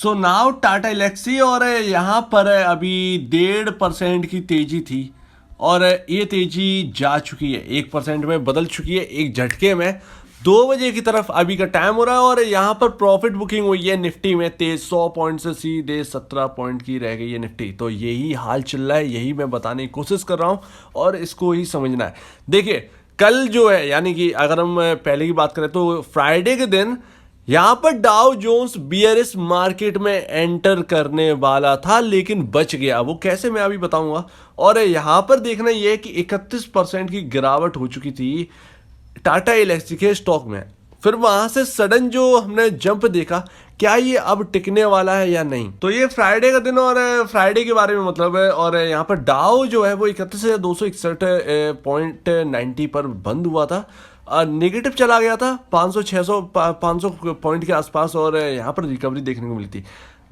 So now Tata Alexei और यहाँ पर अभी 1.5% की तेजी थी और ये तेजी जा चुकी है, 1% में बदल चुकी है एक झटके में। 2 बजे की तरफ अभी का टाइम हो रहा है और यहाँ पर प्रॉफिट बुकिंग हुई है निफ्टी में तेज, 100 पॉइंट से सीधे 17 पॉइंट की रह गई है निफ्टी। तो यही हाल चल रहा है, यही मैं बताने की कोशिश कर रहा हूँ और इसको ही समझना है। देखिए कल जो है, यानी कि अगर हम पहले की बात करें तो फ्राइडे के दिन यहां पर डाउ जोन्स बियरिश मार्केट में एंटर करने वाला था लेकिन बच गया। वो कैसे, मैं अभी बताऊंगा। और यहां पर देखना यह है कि 31% की गिरावट हो चुकी थी टाटा एलेक्सी के स्टॉक में। फिर वहां से सडन जो हमने जंप देखा, क्या ये अब टिकने वाला है या नहीं। तो ये फ्राइडे का दिन और फ्राइडे के बारे में मतलब है। और यहाँ पर डाउ जो है वो 31,261.90 पर बंद हुआ था, नेगेटिव चला गया था 500 पॉइंट के आसपास और यहाँ पर रिकवरी देखने को मिली थी।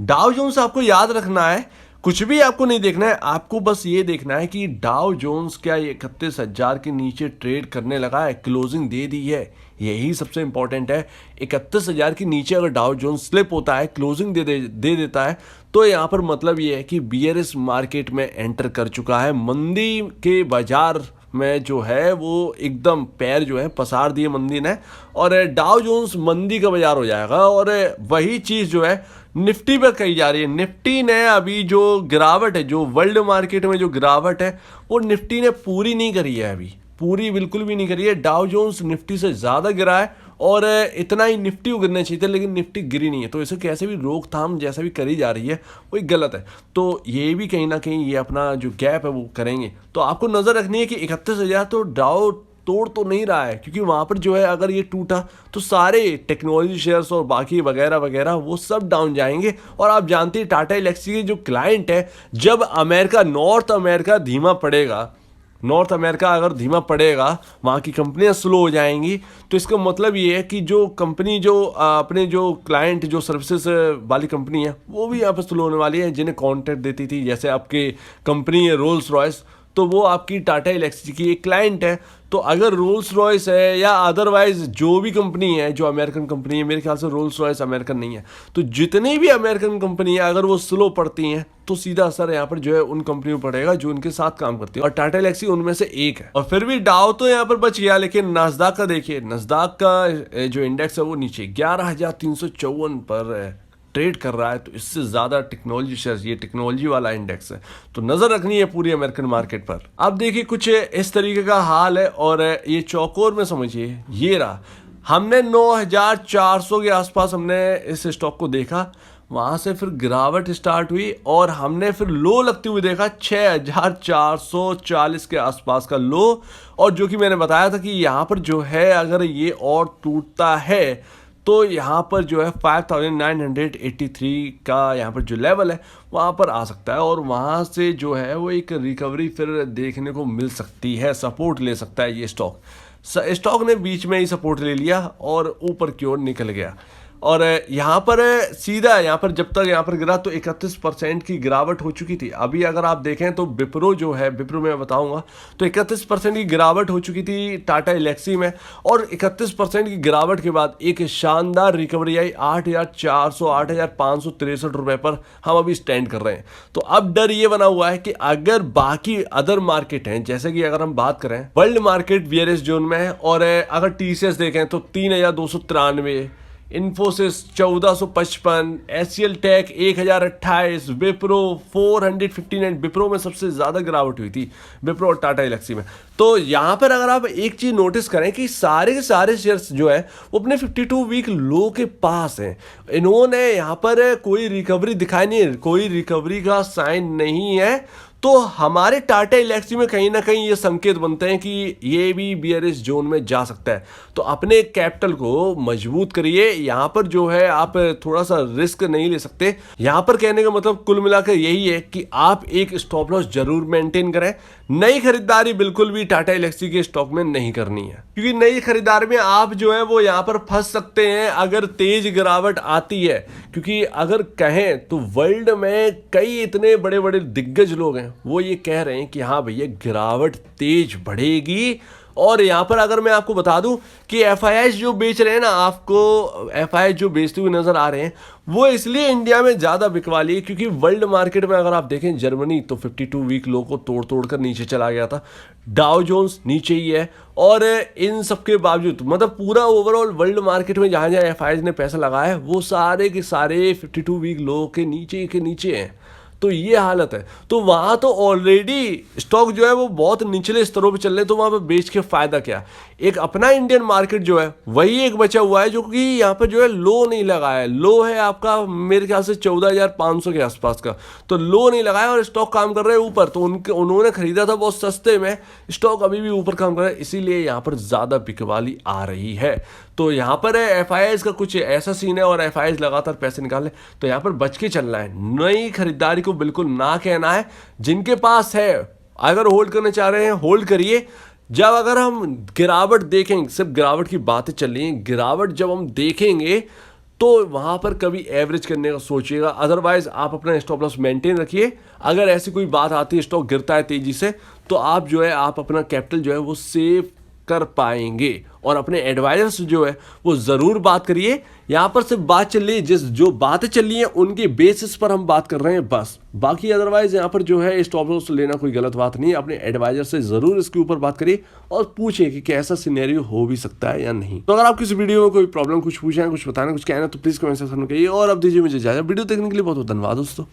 डाउ जोन्स आपको याद रखना है, कुछ भी आपको नहीं देखना है, आपको बस ये देखना है कि डाउ जोन्स क्या 31,000 के नीचे ट्रेड करने लगा है, क्लोजिंग दे दी है, यही सबसे इंपॉर्टेंट है। 31,000 के नीचे अगर डाउ जोन्स स्लिप होता है, क्लोजिंग दे देता है, तो यहाँ पर मतलब ये है कि बियरिश मार्केट में एंटर कर चुका है। मंदी के बाजार में जो है वो एकदम पैर जो है पसार दिए मंदी ने और डाउ जोन्स मंदी का बाजार हो जाएगा। और वही चीज़ जो है निफ्टी पर कही जा रही है। निफ्टी ने अभी जो गिरावट है, जो वर्ल्ड मार्केट में जो गिरावट है, वो निफ्टी ने पूरी नहीं करी है, अभी पूरी बिल्कुल भी नहीं करी है। डाउ जोन्स निफ्टी से ज़्यादा गिरा है और इतना ही निफ्टी को गिरना चाहिए था, लेकिन निफ्टी गिरी नहीं है। तो इसे कैसे भी रोकथाम जैसा भी करी जा रही है वो गलत है। तो ये भी कहीं ना कहीं ये अपना जो गैप है वो करेंगे। तो आपको नज़र रखनी है कि 31,000 तो डाउ तोड़ तो नहीं रहा है, क्योंकि वहाँ पर जो है अगर ये टूटा तो सारे टेक्नोलॉजी शेयर्स और बाकी वगैरह वगैरह वो सब डाउन जाएंगे। और आप जानते हैं टाटा एलेक्सी के जो क्लाइंट है, जब अमेरिका, नॉर्थ अमेरिका धीमा पड़ेगा, नॉर्थ अमेरिका अगर धीमा पड़ेगा, वहाँ की कंपनियां स्लो हो जाएंगी, तो इसका मतलब ये है कि जो कंपनी जो अपने जो क्लाइंट जो सर्विसेज वाली कंपनी है वो भी यहाँ पर स्लो होने वाली है, जिन्हें कॉन्ट्रैक्ट देती थी। जैसे आपकी कंपनी है रोल्स रॉयस, तो वो आपकी टाटा एलेक्सी की एक क्लाइंट है। तो अगर रोल्स रॉयस है या अदरवाइज जो भी कंपनी है जो अमेरिकन कंपनी है, मेरे ख्याल से रोल्स रॉयस अमेरिकन नहीं है, तो जितनी भी अमेरिकन कंपनी है अगर वो स्लो पड़ती हैं तो सीधा असर यहाँ पर जो है उन कंपनियों पर पड़ेगा जो उनके साथ काम करती है, और टाटा एलेक्सी उनमें से एक है। और फिर भी डाउ तो यहाँ पर बच गया, लेकिन नास्दाक का देखिए, नास्दाक का जो इंडेक्स है वो नीचे 11,354 पर ट्रेड कर रहा है। तो इससे ज़्यादा टेक्नोलॉजी शेयर्स, ये टेक्नोलॉजी वाला इंडेक्स है, तो नज़र रखनी है पूरी अमेरिकन मार्केट पर। अब देखिए कुछ इस तरीके का हाल है और ये चौकोर में समझिए ये रहा। हमने 9,400 के आसपास हमने इस स्टॉक को देखा, वहाँ से फिर गिरावट स्टार्ट हुई और हमने फिर लो लगते हुए देखा 6,440 के आसपास का लो। और जो कि मैंने बताया था कि यहाँ पर जो है अगर ये और टूटता है तो यहाँ पर जो है 5,983 का यहाँ पर जो लेवल है वहाँ पर आ सकता है, और वहाँ से जो है वो एक रिकवरी फिर देखने को मिल सकती है, सपोर्ट ले सकता है ये स्टॉक। स्टॉक ने बीच में ही सपोर्ट ले लिया और ऊपर की ओर निकल गया। और यहाँ पर सीधा यहाँ पर जब तक यहाँ पर गिरा तो 31% की गिरावट हो चुकी थी। अभी अगर आप देखें तो विप्रो जो है, विप्रो में बताऊंगा, तो 31% की गिरावट हो चुकी थी टाटा एलेक्सी में, और 31% की गिरावट के बाद एक शानदार रिकवरी आई 8,400 8,563 रुपये पर हम अभी स्टैंड कर रहे हैं। तो अब डर ये बना हुआ है कि अगर बाकी अदर मार्केट हैं, जैसे कि अगर हम बात करें वर्ल्ड मार्केट बियरिश जोन में है, और अगर टीसीएस देखें तो 3,293, इन्फोसिस 1455, एचसीएल टेक 1028, विप्रो 459। विप्रो में सबसे ज़्यादा गिरावट हुई थी, विप्रो और टाटा एलेक्सी में। तो यहाँ पर अगर आप एक चीज़ नोटिस करें कि सारे के सारे शेयर्स जो है वो अपने 52 वीक लो के पास हैं। इन्होंने यहाँ पर कोई रिकवरी दिखाई नहीं है, कोई रिकवरी का साइन नहीं है। तो हमारे टाटा एलेक्सी में कहीं ना कहीं ये संकेत बनते हैं कि ये भी बियरिश जोन में जा सकता है। तो अपने कैपिटल को मजबूत करिए, यहाँ पर जो है आप थोड़ा सा रिस्क नहीं ले सकते। यहाँ पर कहने का मतलब कुल मिलाकर यही है कि आप एक स्टॉप लॉस जरूर मेंटेन करें। नई खरीदारी बिल्कुल भी टाटा एलेक्सी के स्टॉक में नहीं करनी है, क्योंकि नई खरीदारी में आप जो है वो यहाँ पर फंस सकते हैं अगर तेज गिरावट आती है। क्योंकि अगर कहें तो वर्ल्ड में कई इतने बड़े बड़े दिग्गज लोग हैं, वो ये कह रहे हैं कि हाँ भैया गिरावट तेज बढ़ेगी और यहाँ पर अगर मैं आपको बता दूं कि एफआईआई जो बेच रहे हैं ना, आपको एफआईआई जो बेचते हुए नजर आ रहे हैं, वो इसलिए इंडिया में ज़्यादा बिकवाली है क्योंकि वर्ल्ड मार्केट में अगर आप देखें जर्मनी तो 52 वीक लो को तोड़ तोड़ कर नीचे चला गया था, डाउ जोन्स नीचे ही है। और इन सब के बावजूद मतलब पूरा ओवरऑल वर्ल्ड मार्केट में जहाँ जहाँ एफआईआई ने पैसा लगाया है वो सारे के सारे 52 वीक लो के नीचे हैं। तो ये हालत है। तो वहाँ तो ऑलरेडी स्टॉक जो है वो बहुत निचले स्तरों पे चल रहे हैं, तो वहाँ पे बेच के फायदा क्या। एक अपना इंडियन मार्केट जो है वही एक बचा हुआ है जो कि यहाँ पे जो है लो नहीं लगाया है। लो है आपका मेरे ख्याल से 14,500 के आसपास का, तो लो नहीं लगाया और स्टॉक काम कर रहे हैं ऊपर। तो उन्होंने खरीदा था बहुत सस्ते में, स्टॉक अभी भी ऊपर काम कर रहा है, इसीलिए यहाँ पर ज़्यादा बिकवाली आ रही है। तो यहाँ पर एफआईआई का कुछ ऐसा सीन है और एफआईआई लगातार पैसे निकाल रहे, तो यहाँ पर बच के चलना है, नई खरीदारी को बिल्कुल ना कहना है। जिनके पास है अगर होल्ड करना चाह रहे हैं होल्ड करिए। जब अगर हम गिरावट देखेंगे, सिर्फ गिरावट की बातें चल रही हैं, गिरावट जब हम देखेंगे तो वहां पर कभी एवरेज करने का सोचिएगा, अदरवाइज आप अपना स्टॉप लॉस मेंटेन रखिए। अगर ऐसी कोई बात आती है स्टॉक गिरता है तेजी से, तो आप जो है आप अपना कैपिटल जो है वो सेव कर पाएंगे। और अपने एडवाइजर से जो है वो ज़रूर बात करिए। यहाँ पर सिर्फ बात चल रही है, जिस जो बातें चल रही हैं उनके बेसिस पर हम बात कर रहे हैं बस, बाकी अदरवाइज यहाँ पर जो है स्टॉप लॉस लेना कोई गलत बात नहीं है। अपने एडवाइजर से ज़रूर इसके ऊपर बात करिए और पूछिए कि कैसा सिनेरियो हो भी सकता है या नहीं। तो अगर आप किसी वीडियो में कोई प्रॉब्लम कुछ पूछना है, कुछ बताना, कुछ कहना है तो प्लीज़ कमेंट सेक्शन में कहिए। और अब दीजिए मुझे इजाज़त। वीडियो देखने के लिए बहुत बहुत धन्यवाद दोस्तों।